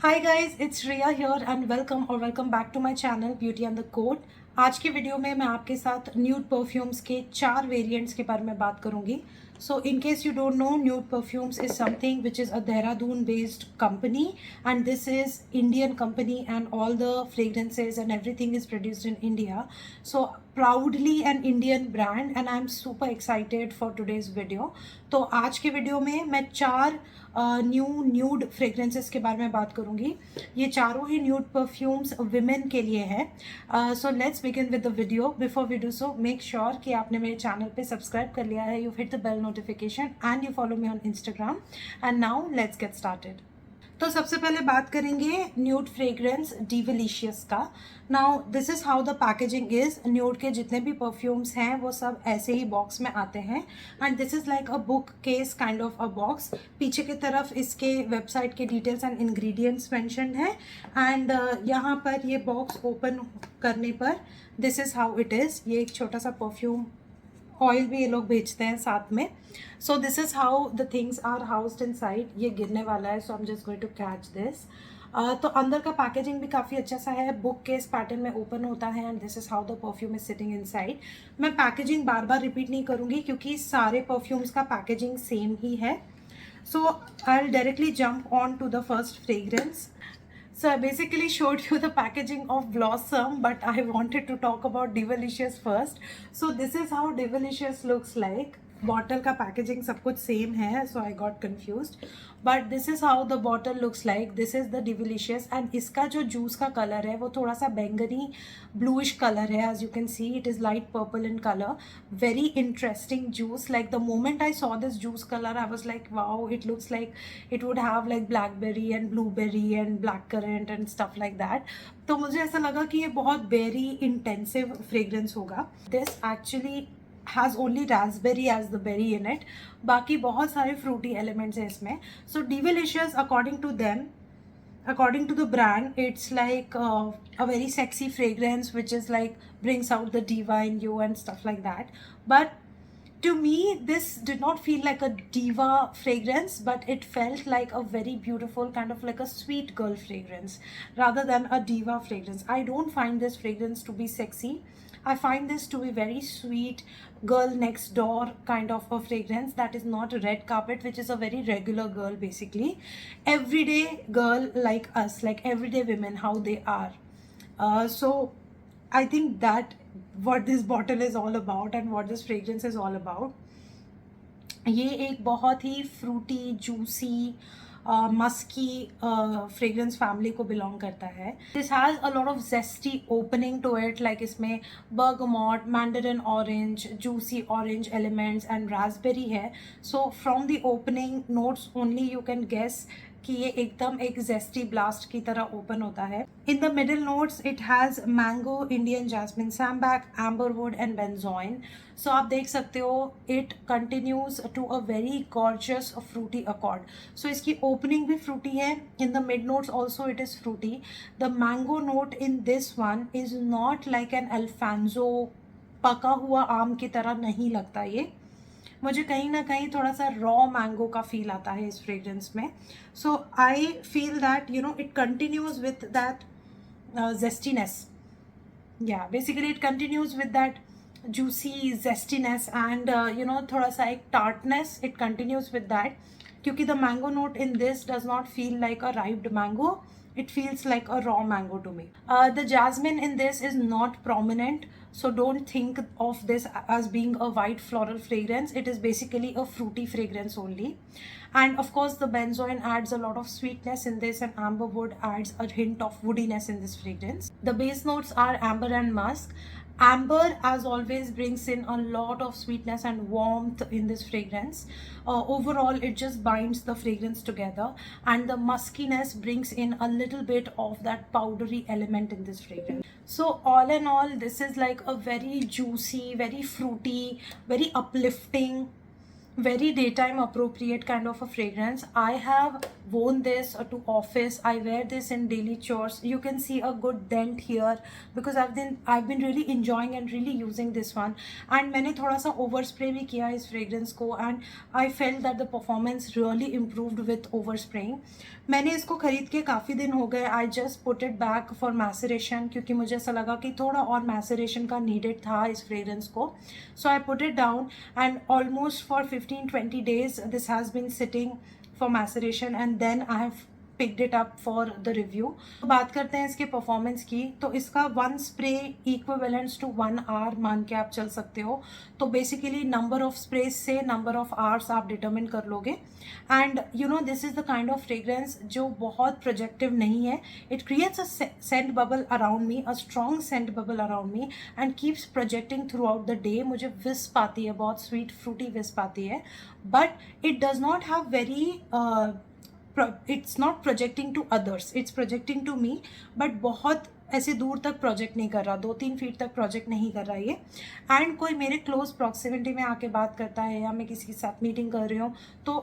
Hi guys, it's Riya here and welcome back to my channel beauty and the coat. आज के video में मैं आपके साथ न्यूड परफ्यूम्स के 4 वेरिएंट्स के बारे में बात करूंगी। So in case you don't know, nude perfumes is something which is a Dehradun based company and this is Indian company and all the fragrances and everything is produced in India. So proudly an Indian brand and I'm super excited for today's video. तो आज के video में मैं 4 new nude fragrances के बारे में बात करूंगी। ये चारों ही न्यूड परफ्यूम्स विमेन के लिए है। So let's begin with the video. Before we do so make sure कि आपने मेरे चैनल पे सब्सक्राइब कर लिया है, you hit the bell notification and you follow me on Instagram. And now let's get started. तो सबसे पहले बात करेंगे न्यूड फ्रेग्रेंस डिविलिशियस का। Now this is how the packaging is. Nude के जितने भी परफ्यूम्स हैं वो सब ऐसे ही बॉक्स में आते हैं and this is like a book case kind of a box. पीछे की तरफ इसके वेबसाइट के डिटेल्स एंड इंग्रेडिएंट्स मेंशन्ड है एंड यहाँ पर ये बॉक्स ओपन करने पर this is how it is. ये एक छोटा सा परफ्यूम ऑयल भी ये लोग बेचते हैं साथ में। So this is how the things are housed inside. ये गिरने वाला है, so I am just going to catch this. तो अंदर का पैकेजिंग भी काफ़ी अच्छा सा है, बुक केस पैटर्न में ओपन होता है and this is how the perfume is sitting inside. मैं पैकेजिंग बार बार रिपीट नहीं करूँगी क्योंकि सारे परफ्यूम्स का पैकेजिंग सेम ही है। So I'll directly jump on to the first fragrance. So I basically showed you the packaging of Blossom, but I wanted to talk about Divalicious first. So this is how Divalicious looks like. Bottle का packaging सब कुछ same है, so I got confused, but this is how the bottle looks like. This is the Divalicious and इसका जो juice का colour है वो थोड़ा सा बैंगनी ब्लूइश कलर है। As you can see it is light purple in colour. Very interesting juice. Like the moment I saw this juice colour I was like wow, it looks like it would have like blackberry and blueberry and black currant and stuff like that. तो मुझे ऐसा लगा कि ये बहुत berry intensive fragrance होगा। This actually has only raspberry as the berry in it. बाकी बहुत सारे fruity elements हैं इसमें. So Divilicious according to them, according to the brand, it's like a very sexy fragrance which is like brings out the diva in you and stuff like that. But to me this did not feel like a diva fragrance, but it felt like a very beautiful kind of like a sweet girl fragrance rather than a diva fragrance. I don't find this fragrance to be sexy. I find this to be very sweet girl next door kind of a fragrance that is not a red carpet, which is a very regular girl, basically everyday girl like us, like everyday women, how they are. So I think that what this bottle is all about and what this fragrance is all about. ये एक बहुत ही fruity juicy musky fragrance family को belong करता है। This has a lot of zesty opening to it, like इसमें bergamot, mandarin orange, juicy orange elements and raspberry है। So from the opening notes only you can guess कि ये एकदम एक zesty blast की तरह ओपन होता है। In the middle notes it has mango, Indian jasmine, sambac, amberwood and benzoin. So आप देख सकते हो it continues to a very gorgeous fruity accord. So इसकी ओपनिंग भी फ्रूटी है। In the mid notes also it is fruity. The mango note in this one is not like an Alphonso, पका हुआ आम की तरह नहीं लगता ये। मुझे कहीं ना कहीं थोड़ा सा रॉ मैंगो का फील आता है इस फ्रेग्रेंस में। So I feel that you know it continues with that zestiness. या basically it continues with that juicy zestiness and you know थोड़ा सा एक tartness, it continues with that क्योंकि the mango note in this does not feel like a ripe mango, it feels like a raw mango to me. The jasmine in this is not prominent, so don't think of this as being a white floral fragrance. It is basically a fruity fragrance only. And of course the benzoin adds a lot of sweetness in this and amberwood adds a hint of woodiness in this fragrance. The base notes are amber and musk. Amber, as always, brings in a lot of sweetness and warmth in this fragrance. Overall, it just binds the fragrance together, and the muskiness brings in a little bit of that powdery element in this fragrance. So, all in all, this is like a very juicy, very fruity, very uplifting, very daytime appropriate kind of a fragrance. I have worn this to office. I wear this in daily chores. You can see a good dent here because I've been really enjoying and really using this one. And मैंने थोड़ा सा overspray भी किया इस fragrance को, and I felt that the performance really improved with overspraying. मैंने इसको खरीद के काफ़ी दिन हो गए. I just put it back for maceration क्योंकि मुझे ऐसा लगा कि थोड़ा और maceration का needed था इस fragrance को. So I put it down, and almost for 15-20 days this has been sitting for maceration, and then I have picked it up for the review. तो बात करते हैं इसके परफॉर्मेंस की. तो इसका 1 स्प्रे इक्विवेलेंट्स टू 1 आवर मान के आप चल सकते हो. तो बेसिकली नंबर ऑफ स्प्रेज से नंबर ऑफ आवर्स आप डिटरमिन कर लोगे. And you know this is the kind of fragrance जो बहुत प्रोजेक्टिव नहीं है. It creates a scent bubble around me, a strong scent bubble around me, and keeps projecting throughout the day. मुझे wisp आती है, बहुत sweet fruity wisp आती है, but it does not have very it's not projecting to others, it's projecting to me, but बहुत ऐसे दूर तक प्रोजेक्ट नहीं कर रहा, 2-3 फीट तक प्रोजेक्ट नहीं कर रहा ये. एंड कोई मेरे क्लोज प्रॉक्सिमिटी में आके बात करता है या मैं किसी के साथ मीटिंग कर रही हूँ तो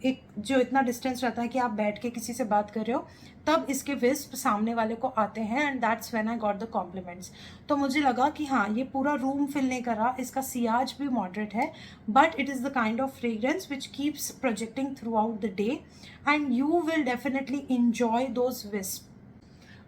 एक जो इतना डिस्टेंस रहता है कि आप बैठ के किसी से बात कर रहे हो, तब इसके विस्प सामने वाले को आते हैं. And that's when I got the compliments. तो मुझे लगा कि हाँ, ये पूरा रूम फिल नहीं कर रहा, इसका सियाज भी मॉडरेट है, but it is the kind of fragrance which keeps projecting throughout the day, and you will definitely enjoy those wisps.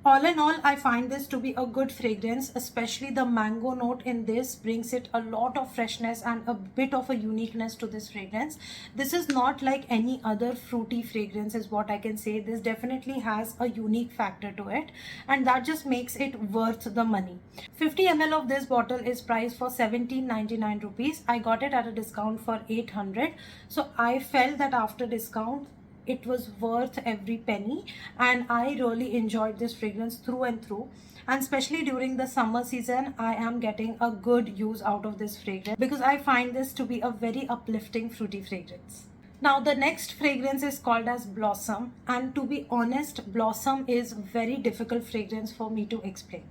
All in all, I find this to be a good fragrance, especially the mango note in this brings it a lot of freshness and a bit of a uniqueness to this fragrance. This is not like any other fruity fragrance is what I can say. This definitely has a unique factor to it, and that just makes it worth the money. 50 ml of this bottle is priced for 1799 rupees. I got it at a discount for 800. So I felt that after discount, it was worth every penny, and I really enjoyed this fragrance through and through. And especially during the summer season, I am getting a good use out of this fragrance because I find this to be a very uplifting fruity fragrance. Now the next fragrance is called as Blossom, and to be honest, Blossom is very difficult fragrance for me to explain.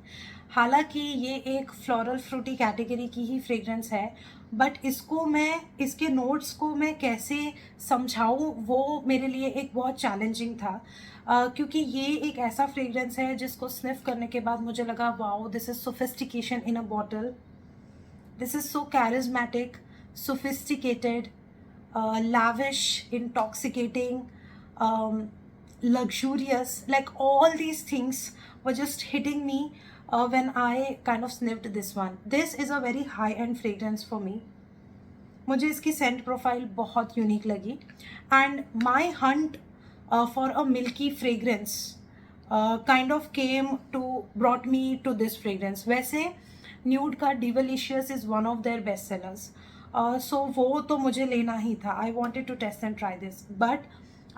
हालांकि ये एक floral Frooti category की ही fragrance है, but इसके notes को मैं कैसे समझाऊँ वो मेरे लिए एक बहुत चैलेंजिंग था. क्योंकि ये एक ऐसा फ्रेग्रेंस है जिसको स्निफ करने के बाद मुझे लगा wow, this is sophistication in a bottle, this is so charismatic, sophisticated, lavish, intoxicating, luxurious, like all these things were just hitting me when I kind of sniffed this one. This is a very high-end fragrance for me. मुझे इसकी scent profile बहुत unique लगी, and my hunt for a milky fragrance kind of brought me to this fragrance. वैसे Nude का Devilicious is one of their best sellers, so वो तो मुझे लेना ही था. I wanted to test and try this, but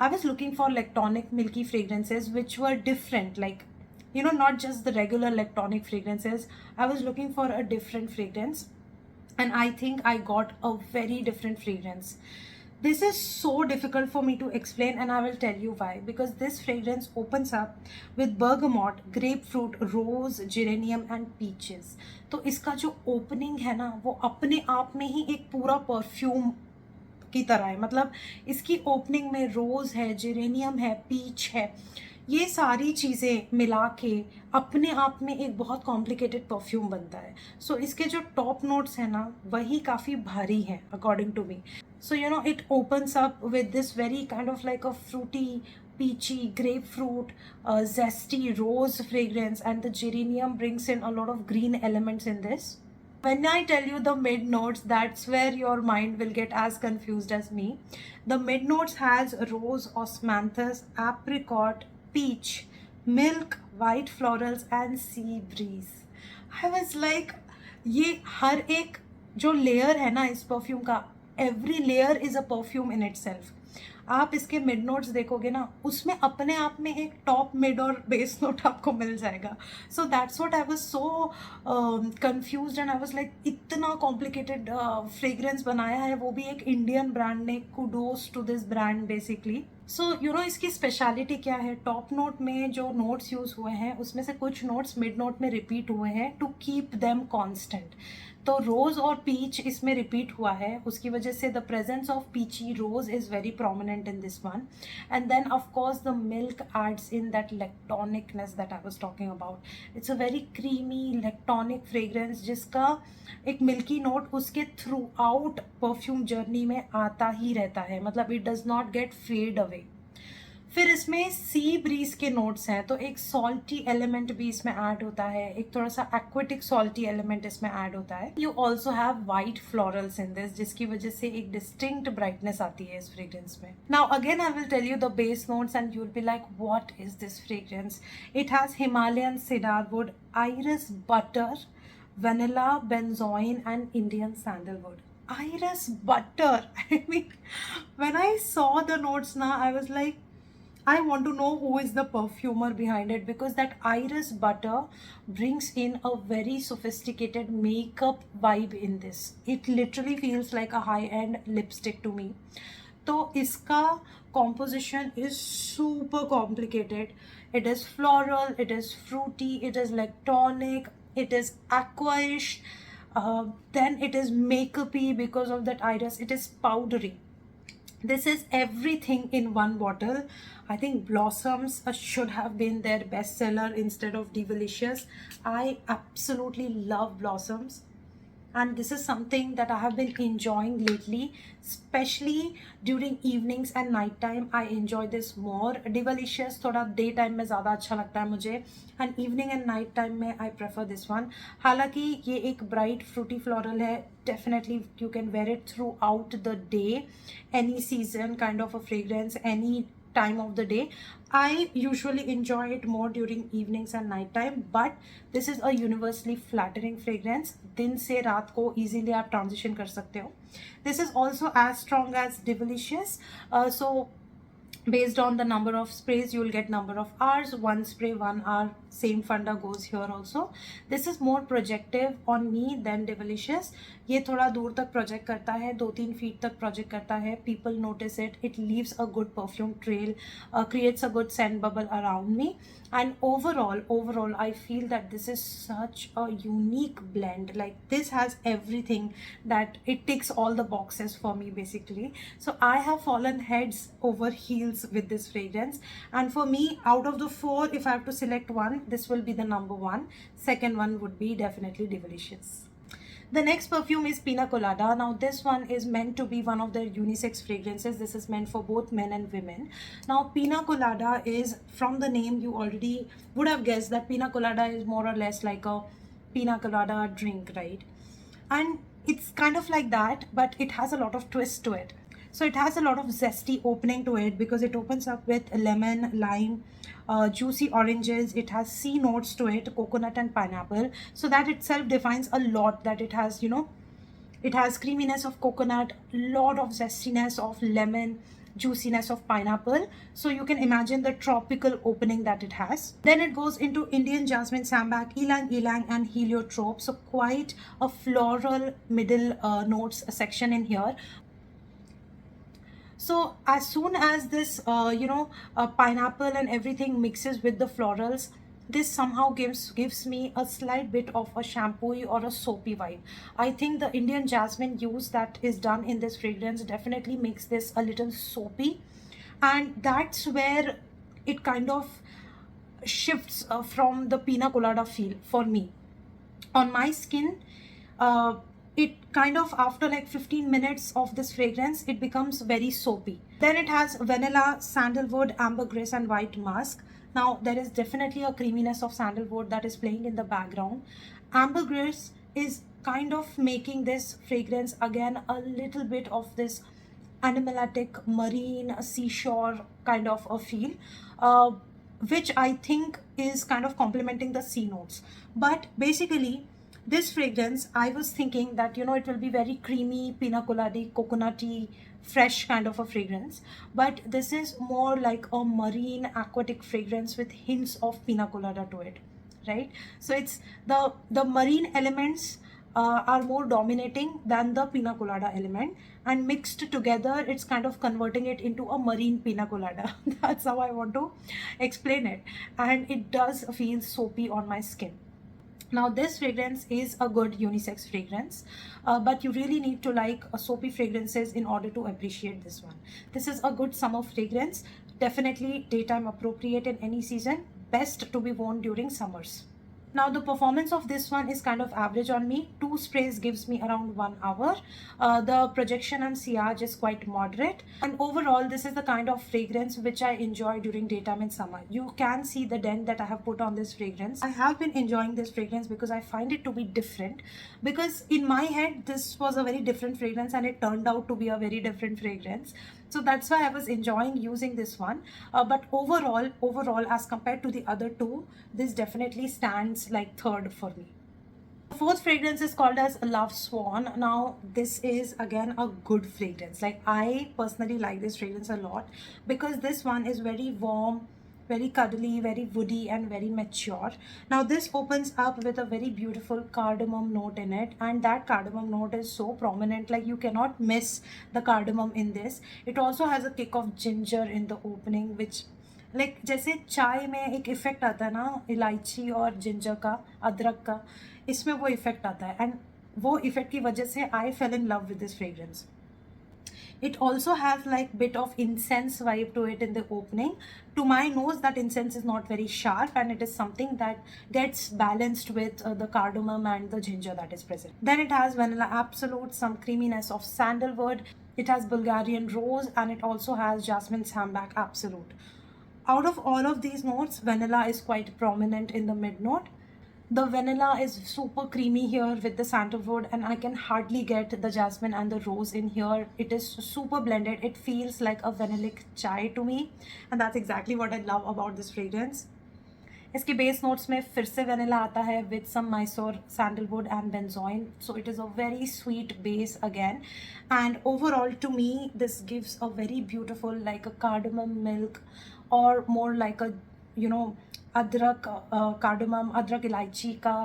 I was looking for lactonic milky fragrances which were different, like, you know, not just the regular lactonic fragrances. I was looking for a different fragrance, and I think I got a very different fragrance. This is so difficult for me to explain, and I will tell you why. Because this fragrance opens up with bergamot, grapefruit, rose, geranium and peaches. तो इसका जो opening है ना, वो अपने आप में ही एक पूरा perfume की तरह है. मतलब इसकी ओपनिंग में रोज़ है, जेरेनियम है, पीच है, ये सारी चीज़ें मिला के अपने आप में एक बहुत कॉम्प्लिकेटेड परफ्यूम बनता है. सो इसके जो टॉप नोट्स हैं ना, वही काफ़ी भारी हैं according to me. So you know, it opens up with this very kind of like a fruity, peachy, grapefruit, zesty rose fragrance, and the geranium brings in a lot of green elements in this. When I tell you the mid notes, that's where your mind will get as confused as me. The mid notes has rose, osmanthus, apricot, peach, milk, white florals and sea breeze. I was like, ये हर एक जो layer है ना इस perfume का, every layer is a perfume in itself. आप इसके mid notes देखोगे ना, उसमें अपने आप में एक टॉप, मिड और बेस नोट आपको मिल जाएगा. So that's what I was so confused, and I was like, इतना कॉम्प्लिकेटेड फ्रेग्रेंस बनाया है, वो भी एक इंडियन ब्रांड ने. Kudos to this brand basically. So you know, इसकी स्पेशलिटी क्या है? टॉप नोट में जो नोट्स यूज़ हुए हैं उसमें से कुछ नोट्स मिड नोट में रिपीट हुए हैं टू कीप देम कॉन्स्टेंट. तो रोज़ और पीच इसमें रिपीट हुआ है, उसकी वजह से the presence of peachy rose is very prominent in this one. And then of course the milk adds in that electronicness that I was talking about. It's a very creamy electronic fragrance जिसका एक milky note उसके throughout perfume journey में आता ही रहता है, मतलब it does not get fade away. फिर इसमें सी ब्रीज के नोट्स हैं, तो एक सॉल्टी एलिमेंट भी इसमें ऐड होता है, एक थोड़ा सा एक्वेटिक सॉल्टी एलिमेंट इसमें ऐड होता है. You also have white florals in this, जिसकी वजह से एक डिस्टिंक्ट ब्राइटनेस आती है इस फ्रेग्रेंस में. Now again I will tell you the base notes and you will be like what is this fragrance. It has Himalayan cedarwood, iris butter, vanilla, benzoin and Indian sandalwood. Iris butter. I mean, when I saw the notes now, I was like, I want to know who is the perfumer behind it, because that iris butter brings in a very sophisticated makeup vibe in this. It literally feels like a high-end lipstick to me. तो इसका composition is super complicated. It is floral, it is fruity, it is electronic, it is aquaish, then it is makeupy because of that iris, it is powdery. This is everything in one bottle. I think Blossoms should have been their bestseller instead of Divalicious. I absolutely love Blossoms, and this is something that I have been enjoying lately, especially during evenings and night time. I enjoy this more. Divalicious थोड़ा day time में ज़्यादा अच्छा लगता है मुझे, and evening and night time में I prefer this one. हालांकि ये एक ब्राइट फ्रूटी फ्लोरल है, definitely you can wear it throughout the day, any season kind of a fragrance, any time of the day. I usually enjoy it more during evenings and night time, but this is a universally flattering fragrance. दिन से रात को easily आप transition कर सकते हो. This is also as strong as Divalicious. So based on the number of sprays you will get number of hours. One spray 1 hour, same funda goes here also. This is more projective on me than Divalicious. ये थोड़ा दूर तक project करता है, 2-3 feet तक project करता है. People notice it, it leaves a good perfume trail, creates a good scent bubble around me. And overall I feel that this is such a unique blend. Like, this has everything that it ticks all the boxes for me basically. So I have fallen heads over heels with this fragrance, and for me, out of the 4, if I have to select one, this will be the number 1. Second one would be definitely Divalicious. The next perfume is Pina Colada. Now this one is meant to be one of their unisex fragrances. This is meant for both men and women. Now Pina Colada is, from the name you already would have guessed that Pina Colada is more or less like a Pina Colada drink, right? And it's kind of like that, but it has a lot of twist to it. So it has a lot of zesty opening to it because it opens up with lemon, lime, juicy oranges. It has sea notes to it, coconut and pineapple. So that itself defines a lot, that it has, you know, it has creaminess of coconut, lot of zestiness of lemon, juiciness of pineapple. So you can imagine the tropical opening that it has. Then it goes into Indian jasmine, sambac, ylang ylang and heliotrope. So quite a floral middle notes section in here. So as soon as this pineapple and everything mixes with the florals, this somehow gives me a slight bit of a shampooy or a soapy vibe. I think the Indian jasmine use that is done in this fragrance definitely makes this a little soapy, and that's where it kind of shifts from the Pina Colada feel for me. On my skin, it kind of, after like 15 minutes of this fragrance, it becomes very soapy. Then it has vanilla, sandalwood, ambergris and white musk. Now there is definitely a creaminess of sandalwood that is playing in the background. Ambergris is kind of making this fragrance again a little bit of this animalic, marine, seashore kind of a feel, which I think is kind of complementing the sea notes. But basically, this fragrance, I was thinking that, it will be very creamy, pina colada, coconutty, fresh kind of a fragrance. But this is more like a marine aquatic fragrance with hints of pina colada to it, right? So it's the marine elements are more dominating than the pina colada element, and mixed together, it's kind of converting it into a marine pina colada. That's how I want to explain it. And it does feel soapy on my skin. Now this fragrance is a good unisex fragrance, but you really need to like soapy fragrances in order to appreciate this one. This is a good summer fragrance, definitely daytime appropriate in any season, best to be worn during summers. Now the performance of this one is kind of average on me. 2 sprays gives me around 1 hour. The projection and sillage is quite moderate. And overall, this is the kind of fragrance which I enjoy during daytime and summer. You can see the dent that I have put on this fragrance. I have been enjoying this fragrance because I find it to be different. Because in my head, this was a very different fragrance and it turned out to be a very different fragrance. So that's why I was enjoying using this one. But overall, as compared to the other two, this definitely stands like third for me. The fourth fragrance is called as Love Swan. Now this is again a good fragrance. Like I personally like this fragrance a lot because this one is very warm, very cuddly, very woody, and very mature. Now this opens up with a very beautiful cardamom note in it, and that cardamom note is so prominent, like you cannot miss the cardamom in this. It also has a kick of ginger in the opening, which like जैसे चाय में एक effect आता है ना इलायची और ginger का, अदरक का, इसमें वो इफ़ेक्ट आता है, एंड वो इफ़ेक्ट की वजह से I fell in love with this fragrance. It also has like bit of incense vibe to it in the opening. To my nose, that incense is not very sharp, and it is something that gets balanced with the cardamom and the ginger that is present. Then it has vanilla absolute, some creaminess of sandalwood. It has Bulgarian rose, and it also has jasmine sambac absolute. Out of all of these notes, vanilla is quite prominent in the mid note. The vanilla is super creamy here with the sandalwood, and I can hardly get the jasmine and the rose in here. It is super blended. It feels like a vanillic chai to me, and that's exactly what I love about this fragrance. इसके base notes में फिर से vanilla आता है with some Mysore sandalwood and benzoin, so it is a very sweet base again. And overall to me this gives a very beautiful like a cardamom milk और more like अ अदरक, cardamom अदरक इलायची का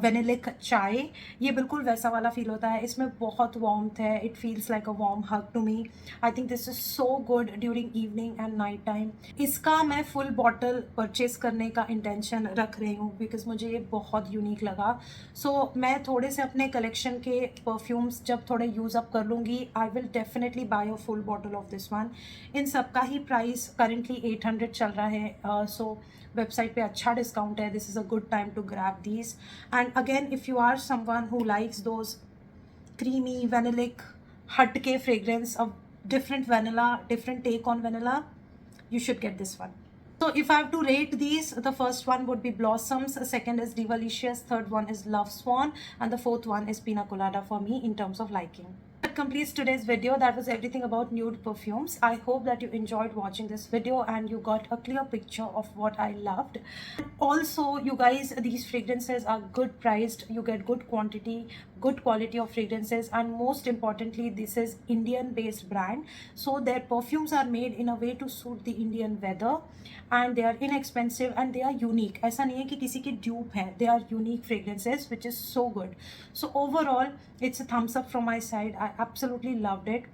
वेनिलिक चाय. ये बिल्कुल वैसा वाला फील होता है. इसमें बहुत वार्मथ है. It feels like a warm hug to me. I think this is so good during evening and night time. इसका मैं फुल बॉटल परचेज करने का इंटेंशन रख रही हूँ बिकॉज मुझे ये बहुत यूनिक लगा. सो मैं थोड़े से अपने कलेक्शन के परफ्यूम्स जब थोड़े यूज़ अप कर लूँगी, I will definitely buy a full bottle of this one. इन सब का ही प्राइस करेंटली 800 चल रहा है. सो वेबसाइट पे अच्छा डिस्काउंट है. This is a good time to grab these. And again if you are someone who likes those creamy vanillic हटके fragrance of different vanilla, different take on vanilla, you should get this one. So if I have to rate these, the first one would be Blossoms, second is Divalicious, third one is Love Swan, and the fourth one is Pina Colada for me in terms of liking. That completes today's video. That was everything about nude perfumes. I hope that you enjoyed watching this video and you got a clear picture of what I loved. Also, you guys, these fragrances are good priced. You get good quantity, good quality of fragrances, and most importantly, this is Indian based brand, so their perfumes are made in a way to suit the Indian weather, and they are inexpensive and they are unique. ऐसा नहीं है कि किसी के dupe हैं. They are unique fragrances which is so good. So overall, it's a thumbs up from my side. I absolutely loved it.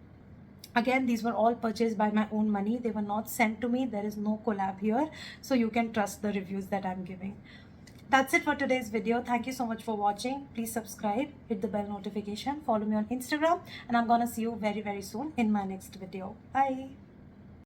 Again, these were all purchased by my own money. They were not sent to me. There is no collab here, so you can trust the reviews that I'm giving. That's it for today's video. Thank you so much for watching. Please subscribe, hit the bell notification, follow me on Instagram, and I'm gonna see you very, very soon in my next video. Bye.